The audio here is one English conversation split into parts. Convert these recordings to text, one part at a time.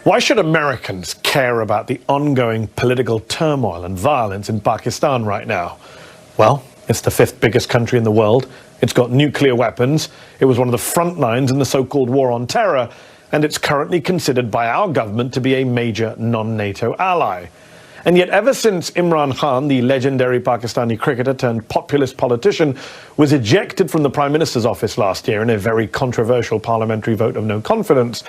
Why should Americans care about the ongoing political turmoil and violence in Pakistan right now? Well, it's the fifth biggest country in the world. It's got nuclear weapons. It was one of the front lines in the so-called war on terror, and it's currently considered by our government to be a major non-NATO ally. And yet ever since Imran Khan, the legendary Pakistani cricketer turned populist politician, was ejected from the Prime Minister's office last year in a very controversial parliamentary vote of no confidence,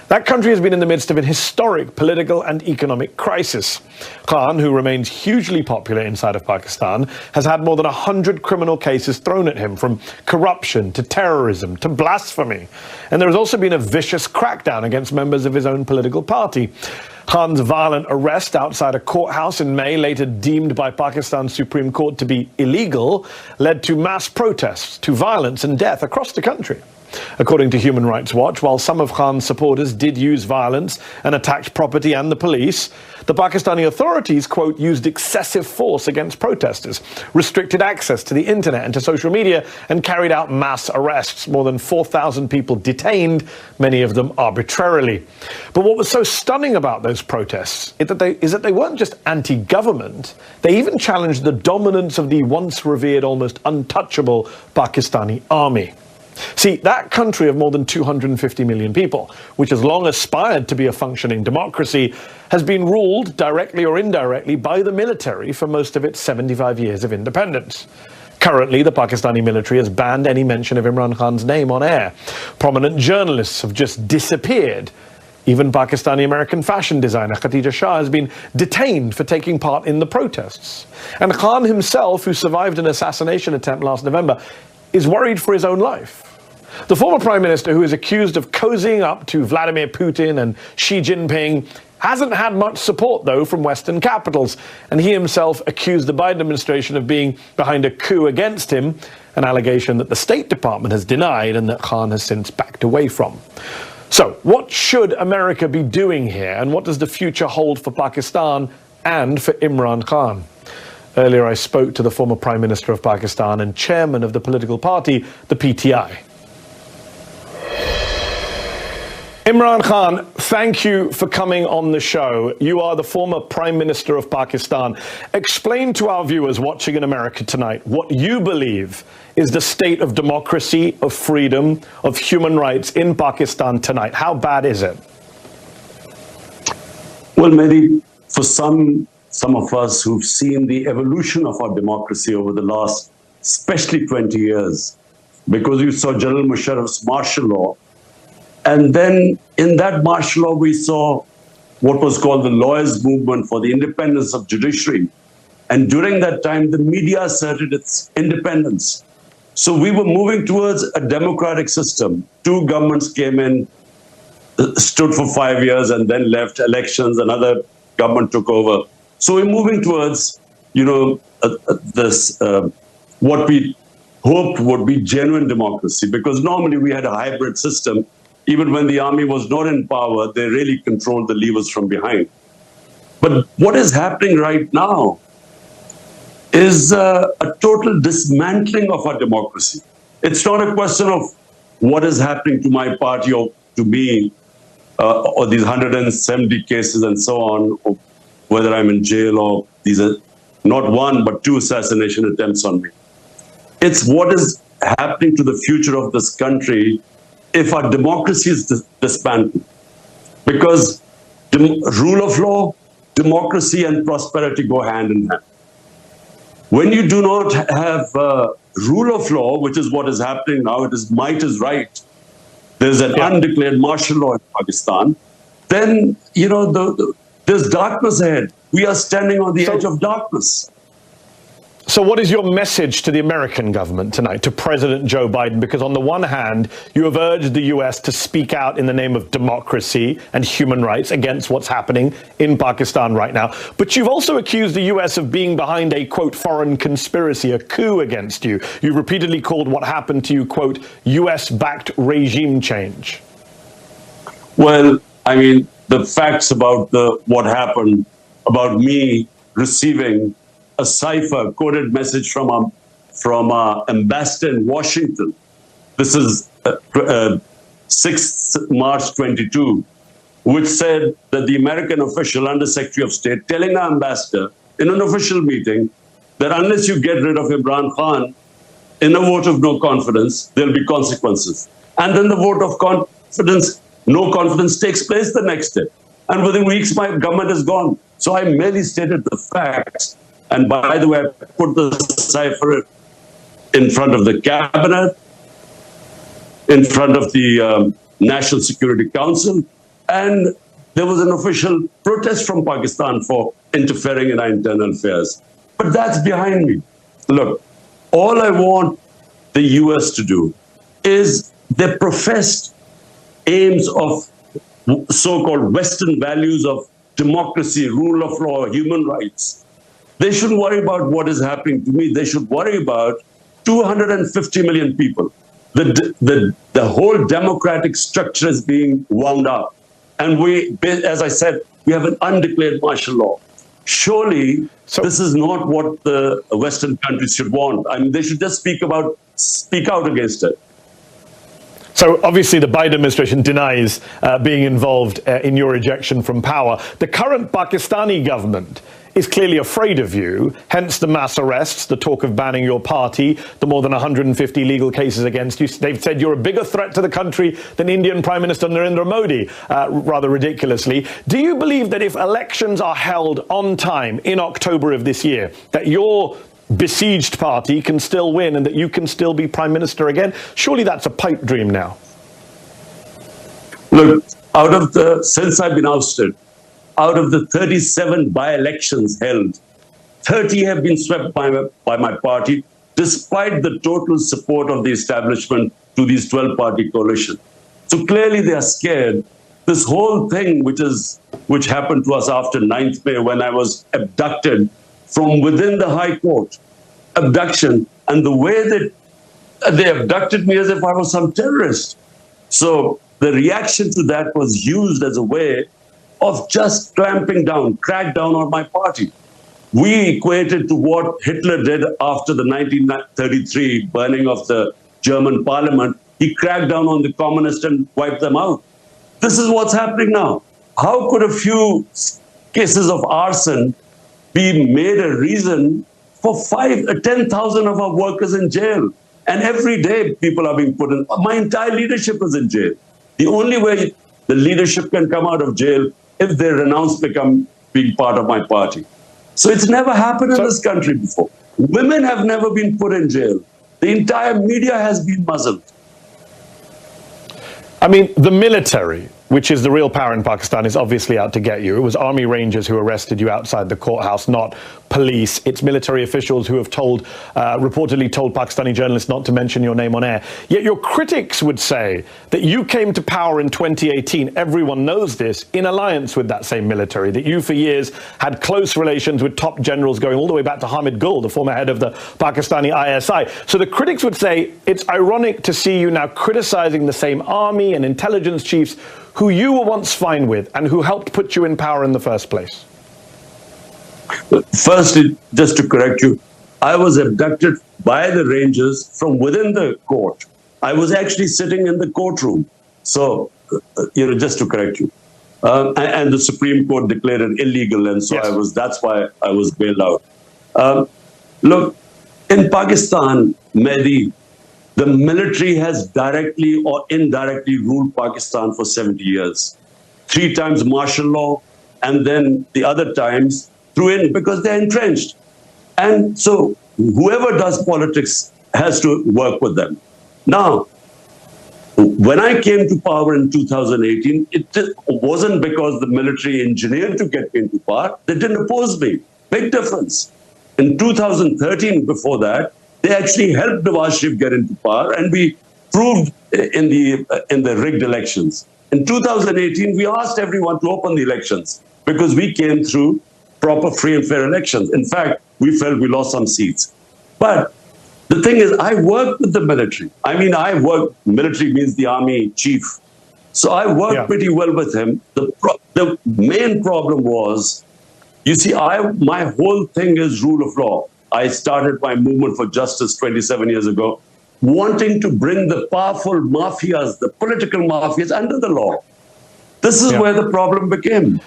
that country has been in the midst of an historic political and economic crisis. Khan, who remains hugely popular inside of Pakistan, has had more than 100 criminal cases thrown at him, from corruption to terrorism to blasphemy. And there has also been a vicious crackdown against members of his own political party. Khan's violent arrest outside a courthouse in May, later deemed by Pakistan's Supreme Court to be illegal, led to mass protests, to violence and death across the country. According to Human Rights Watch, while some of Khan's supporters did use violence and attacked property and the police, the Pakistani authorities, quote, used excessive force against protesters, restricted access to the internet and to social media, and carried out mass arrests. More than 4,000 people detained, many of them arbitrarily. But what was so stunning about those protests is that they weren't just anti-government, they even challenged the dominance of the once revered, almost untouchable Pakistani army. See, that country of more than 250 million people, which has long aspired to be a functioning democracy, has been ruled, directly or indirectly, by the military for most of its 75 years of independence. Currently, the Pakistani military has banned any mention of Imran Khan's name on air. Prominent journalists have just disappeared. Even Pakistani-American fashion designer Khatija Shah has been detained for taking part in the protests. And Khan himself, who survived an assassination attempt last November, is worried for his own life. The former prime minister, who is accused of cozying up to Vladimir Putin and Xi Jinping, hasn't had much support, though, from Western capitals, and he himself accused the Biden administration of being behind a coup against him, an allegation that the State Department has denied and that Khan has since backed away from. So, what should America be doing here, and what does the future hold for Pakistan and for Imran Khan? Earlier, I spoke to the former Prime Minister of Pakistan and chairman of the political party, the PTI. Imran Khan, thank you for coming on the show. You are the former Prime Minister of Pakistan. Explain to our viewers watching in America tonight what you believe is the state of democracy, of freedom, of human rights in Pakistan tonight. How bad is it? Well, Mehdi, for some of us who've seen the evolution of our democracy over the last, especially 20 years, because you saw General Musharraf's martial law, and then in that martial law, we saw what was called the lawyers' movement for the independence of judiciary. And during that time, the media asserted its independence. So we were moving towards a democratic system. Two governments came in, stood for 5 years, and then left elections. Another government took over. So we're moving towards, what we hoped would be genuine democracy, because normally we had a hybrid system. Even when the army was not in power, they really controlled the levers from behind. But what is happening right now is a total dismantling of our democracy. It's not a question of what is happening to my party or to me, or these 170 cases and so on, or whether I'm in jail, or these are not one, but two assassination attempts on me. It's what is happening to the future of this country if our democracy is disbanded. Because rule of law, democracy and prosperity go hand in hand. When you do not have rule of law, which is what is happening now, it is might is right, there's an undeclared martial law in Pakistan, then, there's darkness ahead. We are standing on the edge of darkness. So what is your message to the American government tonight, to President Joe Biden? Because on the one hand, you have urged the US to speak out in the name of democracy and human rights against what's happening in Pakistan right now. But you've also accused the US of being behind a, quote, foreign conspiracy, a coup against you. You've repeatedly called what happened to you, quote, US-backed regime change. Well, I mean, the facts about what happened, about me receiving a cipher coded message from our ambassador in Washington. This is 6th March 22. which said that the American official, Under Secretary of State, telling our ambassador in an official meeting that unless you get rid of Imran Khan in a vote of no confidence, there'll be consequences. And then the vote of confidence, no confidence, takes place the next day. And within weeks, my government is gone. So I merely stated the facts. And by the way, I put the cipher in front of the cabinet, in front of the National Security Council, and there was an official protest from Pakistan for interfering in our internal affairs. But that's behind me. Look, all I want the US to do is their professed aims of so-called Western values of democracy, rule of law, human rights. They shouldn't worry about what is happening to me. They should worry about 250 million people. The whole democratic structure is being wound up. And we, as I said, we have an undeclared martial law. Surely, this is not what the Western countries should want. I mean, they should just speak out against it. So obviously the Biden administration denies being involved in your ejection from power. The current Pakistani government is clearly afraid of you, hence the mass arrests, the talk of banning your party, the more than 150 legal cases against you. They've said you're a bigger threat to the country than Indian Prime Minister Narendra Modi, rather ridiculously. Do you believe that if elections are held on time in October of this year, that your besieged party can still win and that you can still be Prime Minister again? Surely that's a pipe dream now. Look, since I've been ousted, out of the 37 by-elections held, 30 have been swept by my party, despite the total support of the establishment to these 12-party coalition. So clearly they are scared. This whole thing, which happened to us after 9th May, when I was abducted from within the High Court, abduction, and the way that they abducted me as if I was some terrorist. So the reaction to that was used as a way of just clamping down, crack down on my party. We equated to what Hitler did after the 1933 burning of the German parliament. He cracked down on the communists and wiped them out. This is what's happening now. How could a few cases of arson be made a reason for 10,000 of our workers in jail? And every day people are being put in. My entire leadership is in jail. The only way the leadership can come out of jail if they renounce being part of my party. So it's never happened in this country before. Women have never been put in jail. The entire media has been muzzled. I mean, the military, which is the real power in Pakistan, is obviously out to get you. It was Army Rangers who arrested you outside the courthouse, not police. It's military officials who have reportedly told Pakistani journalists not to mention your name on air. Yet your critics would say that you came to power in 2018, everyone knows this, in alliance with that same military, that you for years had close relations with top generals going all the way back to Hamid Gul, the former head of the Pakistani ISI. So the critics would say it's ironic to see you now criticizing the same army and intelligence chiefs who you were once fine with and who helped put you in power in the first place. Firstly, just to correct you, I was abducted by the Rangers from within the court. I was actually sitting in the courtroom. So, just to correct you. And the Supreme Court declared it illegal, and so yes. That's why I was bailed out. Look, in Pakistan, Mehdi, the military has directly or indirectly ruled Pakistan for 70 years. 3 times martial law, and then the other times because they're entrenched. And so whoever does politics has to work with them. Now, when I came to power in 2018, it wasn't because the military engineered to get me into power. They didn't oppose me. Big difference. In 2013, before that, they actually helped Nawaz Sharif get into power, and we proved in the rigged elections. In 2018, we asked everyone to open the elections because we came through proper, free and fair elections. In fact, we felt we lost some seats. But the thing is, I worked with the military. I mean, military means the army chief. So I worked pretty well with him. The main problem was, you see, my whole thing is rule of law. I started my movement for justice 27 years ago, wanting to bring the powerful mafias, the political mafias, under the law. This is where the problem became.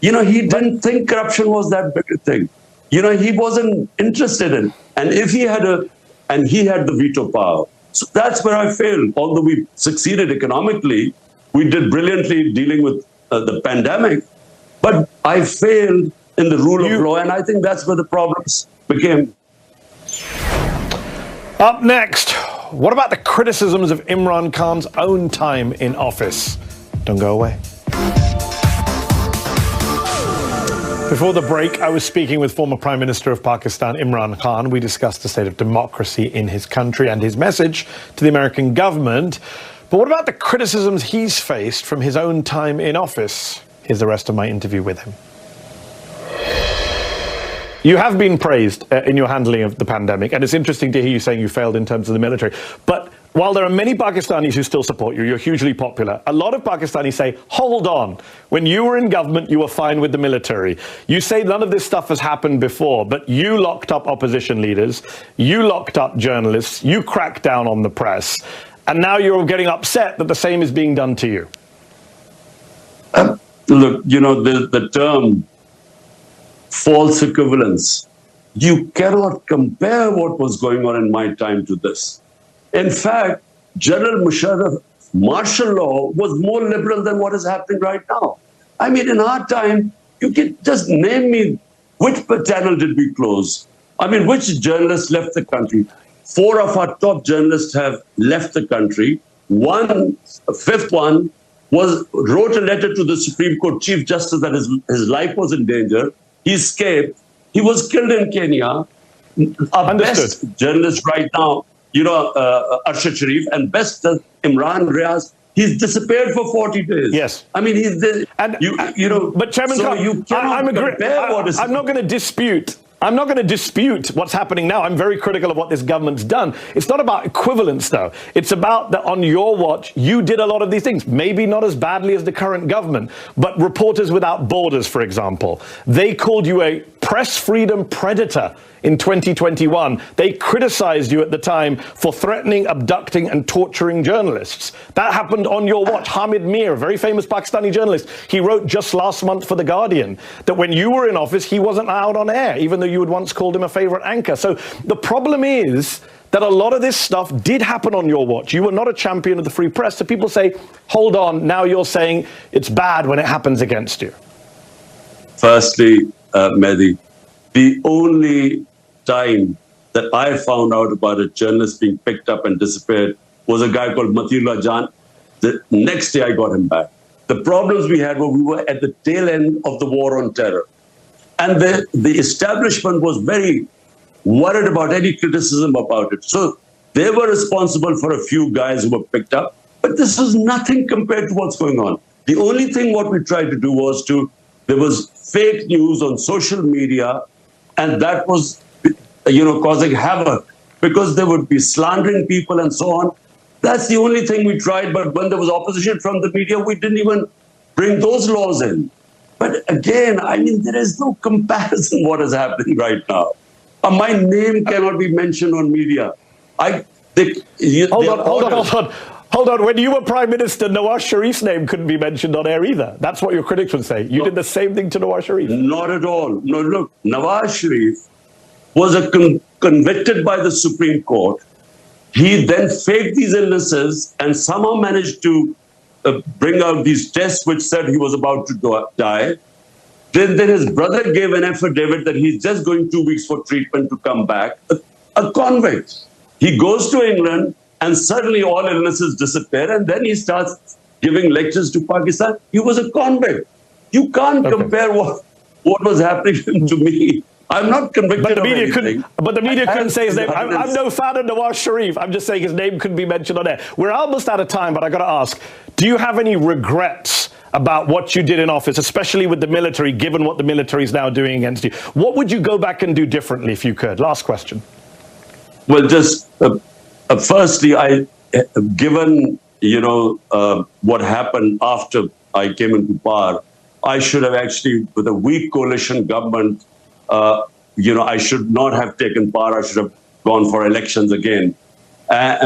He didn't think corruption was that big a thing. He wasn't interested in. And if he had the veto power. So that's where I failed. Although we succeeded economically, we did brilliantly dealing with the pandemic, but I failed in the rule of law, and I think that's where the problems became. Up next, what about the criticisms of Imran Khan's own time in office? Don't go away. Before the break, I was speaking with former Prime Minister of Pakistan, Imran Khan. We discussed the state of democracy in his country and his message to the American government. But what about the criticisms he's faced from his own time in office? Here's the rest of my interview with him. You have been praised in your handling of the pandemic, and it's interesting to hear you saying you failed in terms of the military. But while there are many Pakistanis who still support you, you're hugely popular, a lot of Pakistanis say, hold on, when you were in government, you were fine with the military. You say none of this stuff has happened before, but you locked up opposition leaders, you locked up journalists, you cracked down on the press, and now you're getting upset that the same is being done to you. Look, the term false equivalence, you cannot compare what was going on in my time to this. In fact, General Musharraf's martial law was more liberal than what is happening right now. I mean, in our time, you can just name me which channel did we close? I mean, which journalists left the country? 4 of our top journalists have left the country. A fifth one wrote a letter to the Supreme Court Chief Justice that his life was in danger. He escaped. He was killed in Kenya. Our best journalist right now, Arshad Sharif, and best Imran Riaz, he's disappeared for 40 days. Yes. I mean, he's the, But Chairman Khan, you cannot compare what is... I'm not going to dispute. I'm not going to dispute what's happening now. I'm very critical of what this government's done. It's not about equivalence, though. It's about that on your watch, you did a lot of these things. Maybe not as badly as the current government, but Reporters Without Borders, for example, they called you a press freedom predator in 2021. They criticized you at the time for threatening, abducting and torturing journalists. That happened on your watch. Hamid Mir, a very famous Pakistani journalist, he wrote just last month for The Guardian that when you were in office, he wasn't allowed on air, even though you had once called him a favorite anchor. So the problem is that a lot of this stuff did happen on your watch. You were not a champion of the free press. So people say, hold on, now you're saying it's bad when it happens against you. Firstly, Mehdi, the only time that I found out about a journalist being picked up and disappeared was a guy called Matiullah Jan. The next day I got him back. The problems we had were we were at the tail end of the war on terror. And the establishment was very worried about any criticism about it. So they were responsible for a few guys who were picked up, but this was nothing compared to what's going on. The only thing what we tried to do was there was fake news on social media, and that was, causing havoc because they would be slandering people and so on. That's the only thing we tried. But when there was opposition from the media, we didn't even bring those laws in. But again, I mean, there is no comparison what is happening right now. My name cannot be mentioned on media. Hold on. When you were Prime Minister, Nawaz Sharif's name couldn't be mentioned on air either. That's what your critics would say. You did the same thing to Nawaz Sharif. Not at all. No, look, Nawaz Sharif was convicted by the Supreme Court. He then faked these illnesses and somehow managed to bring out these tests which said he was about to die. Then his brother gave an affidavit that he's just going 2 weeks for treatment to come back. A convict. He goes to England and suddenly all illnesses disappear, and then he starts giving lectures to Pakistan. He was a convict. You can't compare what was happening to me. I'm not convicted of anything. But the media couldn't say his name. I'm no fan of Nawaz Sharif. I'm just saying his name couldn't be mentioned on air. We're almost out of time, but I got to ask, do you have any regrets about what you did in office, especially with the military, given what the military is now doing against you? What would you go back and do differently if you could? Last question. Well, just firstly, given what happened after I came into power, I should have actually, with a weak coalition government, I should not have taken power. I should have gone for elections again,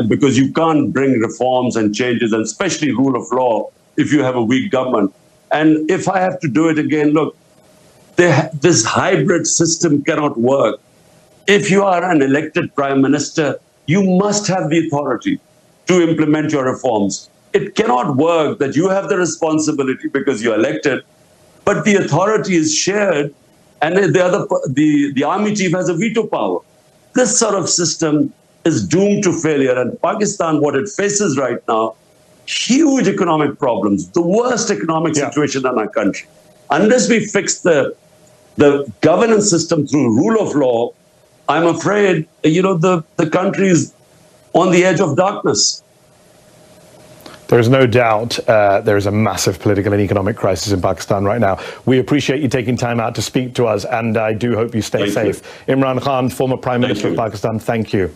because you can't bring reforms and changes, and especially rule of law, if you have a weak government. And if I have to do it again, look, this hybrid system cannot work. If you are an elected prime minister, you must have the authority to implement your reforms. It cannot work that you have the responsibility because you're elected, but the authority is shared and the army chief has a veto power. This sort of system is doomed to failure. And Pakistan, what it faces right now, huge economic problems, the worst economic situation in our country. Unless we fix the governance system through rule of law, I'm afraid, the country is on the edge of darkness. There's no doubt there is a massive political and economic crisis in Pakistan right now. We appreciate you taking time out to speak to us, and I do hope you stay safe. Imran Khan, former Prime Minister of Pakistan, thank you.